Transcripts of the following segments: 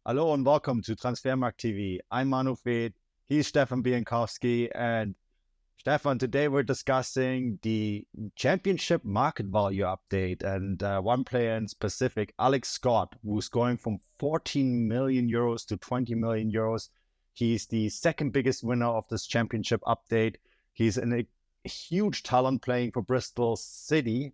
Hello and welcome to Transfermarkt TV. I'm Manu. He's Stefan Bienkowski. And Stefan, today we're discussing the championship market value update and one player in specific, Alex Scott, who's going from 14 million euros to 20 million euros. He's the second biggest winner of this championship update. He's a huge talent playing for Bristol City.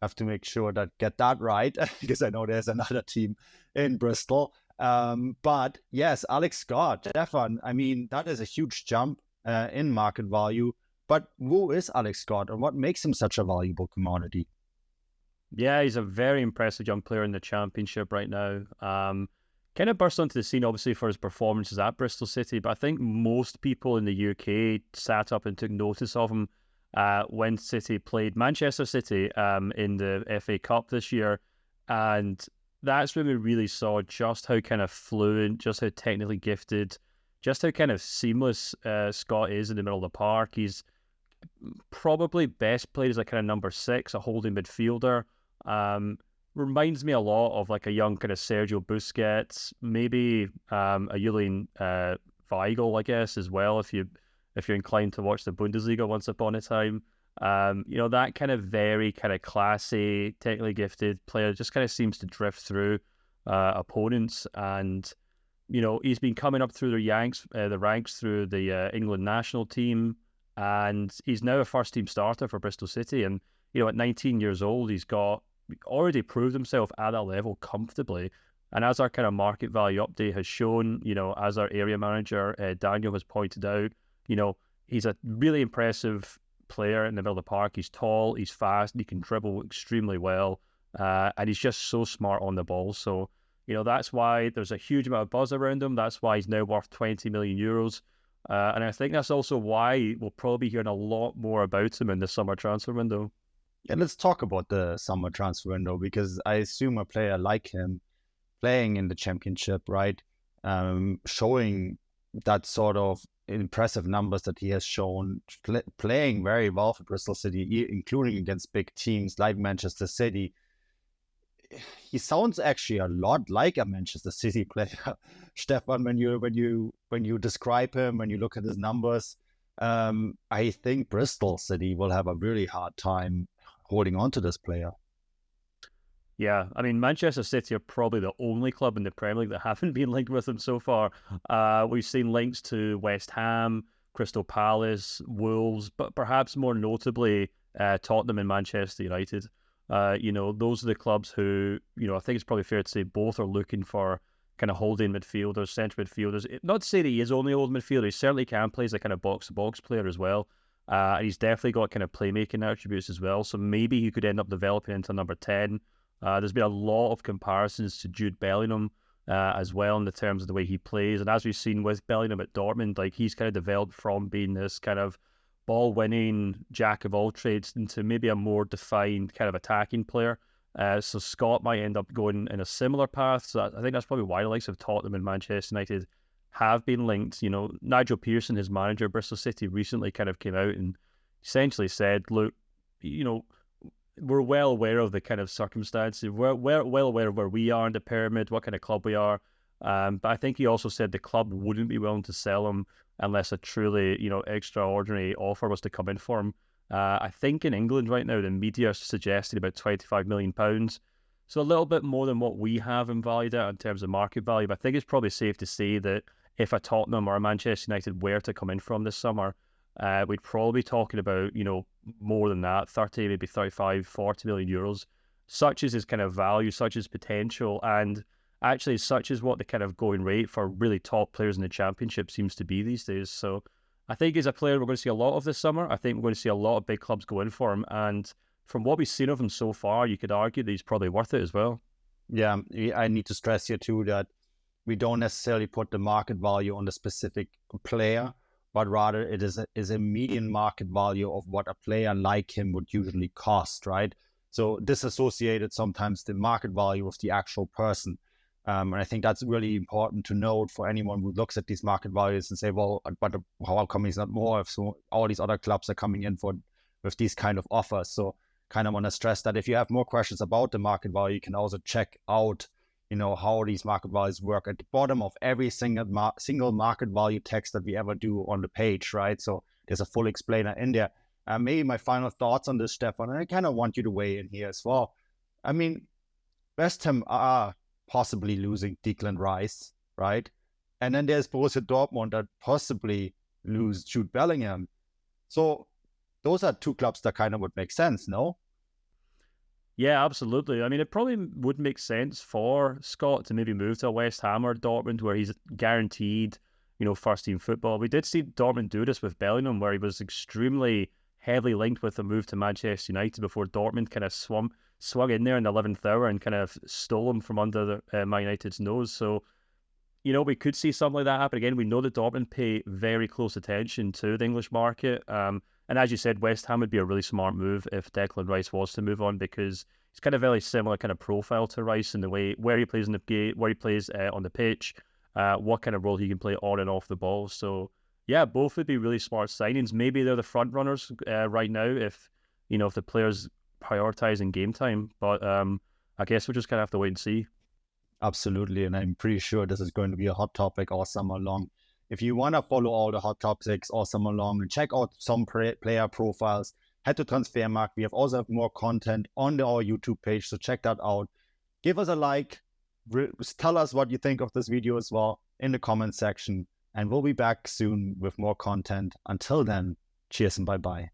Have to make sure that get that right because I know there's another team in Bristol. But yes, Alex Scott, Stefan, I mean, that is a huge jump in market value. But who is Alex Scott and what makes him such a valuable commodity? Yeah, he's a very impressive young player in the Championship right now. Kind of burst onto the scene, obviously, for his performances at Bristol City, but I think most people in the UK sat up and took notice of him when City played Manchester City in the FA Cup this year. And that's when we really saw just how kind of fluent, just how technically gifted, just how kind of seamless Scott is in the middle of the park. He's probably best played as a kind of number 6, a holding midfielder. Reminds me a lot of like a young kind of Sergio Busquets, maybe a Julian Weigl, I guess, as well, if you're inclined to watch the Bundesliga once upon a time. That kind of very kind of classy, technically gifted player just kind of seems to drift through opponents. And, he's been coming up through the ranks through the England national team. And he's now a first-team starter for Bristol City. And, at 19 years old, he's already proved himself at that level comfortably. And as our kind of market value update has shown, as our area manager, Daniel, has pointed out, he's a really impressive player in the middle of the park. He's tall, he's fast, he can dribble extremely well. And he's just so smart on the ball. So, that's why there's a huge amount of buzz around him. That's why he's now worth 20 million euros. And I think that's also why we'll probably be hearing a lot more about him in the summer transfer window. Yeah, let's talk about the summer transfer window because I assume a player like him playing in the championship, right? Showing that sort of impressive numbers that he has shown, playing very well for Bristol City, including against big teams like Manchester City. He sounds actually a lot like a Manchester City player, Stefan. When you describe him, when you look at his numbers, I think Bristol City will have a really hard time holding on to this player. Yeah, I mean, Manchester City are probably the only club in the Premier League that haven't been linked with him so far. We've seen links to West Ham, Crystal Palace, Wolves, but perhaps more notably Tottenham and Manchester United. Those are the clubs who, I think it's probably fair to say both are looking for kind of holding midfielders, centre midfielders. Not to say that he is only a holding midfielder, he certainly can play as a kind of box-to-box player as well. And he's definitely got kind of playmaking attributes as well. So maybe he could end up developing into number 10. There's been a lot of comparisons to Jude Bellingham as well in the terms of the way he plays. And as we've seen with Bellingham at Dortmund, like he's kind of developed from being this kind of ball-winning jack of all trades into maybe a more defined kind of attacking player. So Scott might end up going in a similar path. So I think that's probably why the likes of Tottenham and Manchester United have been linked. Nigel Pearson, his manager, Bristol City, recently kind of came out and essentially said, look, we're well aware of the kind of circumstances. We're well aware of where we are in the pyramid, what kind of club we are. But I think he also said the club wouldn't be willing to sell him unless a truly, extraordinary offer was to come in for him. I think in England right now, the media are suggesting about £25 million. So a little bit more than what we have him valued at in terms of market value. But I think it's probably safe to say that if a Tottenham or a Manchester United were to come in from this summer, we'd probably be talking about, more than that, 30, maybe 35, 40 million euros. Such is his kind of value, such is potential, and actually such is what the kind of going rate for really top players in the Championship seems to be these days. So I think he's a player we're going to see a lot of this summer. I think we're going to see a lot of big clubs go in for him. And from what we've seen of him so far, you could argue that he's probably worth it as well. Yeah, I need to stress here too that we don't necessarily put the market value on the specific player, but rather it is a median market value of what a player like him would usually cost, right? So disassociated sometimes the market value of the actual person. And I think that's really important to note for anyone who looks at these market values and say, well, but how come he's not more? So all these other clubs are coming in with these kind of offers. So kind of want to stress that if you have more questions about the market value, you can also check out how these market values work at the bottom of every single market value text that we ever do on the page, right? So there's a full explainer in there. Maybe my final thoughts on this, Stefan, and I kind of want you to weigh in here as well. I mean, West Ham are possibly losing Declan Rice, right? And then there's Borussia Dortmund that possibly lose Jude Bellingham. So those are two clubs that kind of would make sense, no? Yeah, absolutely. I mean, it probably would make sense for Scott to maybe move to a West Ham or Dortmund where he's guaranteed, first team football. We did see Dortmund do this with Bellingham, where he was extremely heavily linked with a move to Manchester United before Dortmund kind of swung in there in the 11th hour and kind of stole him from under Man United's nose. So, we could see something like that happen again. We know that Dortmund pay very close attention to the English market. And as you said, West Ham would be a really smart move if Declan Rice was to move on, because he's kind of very similar kind of profile to Rice in the way where he plays on the pitch, what kind of role he can play on and off the ball. So yeah, both would be really smart signings. Maybe they're the front runners right now if the players prioritize in game time. But I guess we'll just kind of have to wait and see. Absolutely, and I'm pretty sure this is going to be a hot topic all summer long. If you want to follow all the hot topics all summer long and check out some player profiles, head to Transfermarkt. We also have more content on our YouTube page, so check that out. Give us a like. Tell us what you think of this video as well in the comment section. And we'll be back soon with more content. Until then, cheers and bye-bye.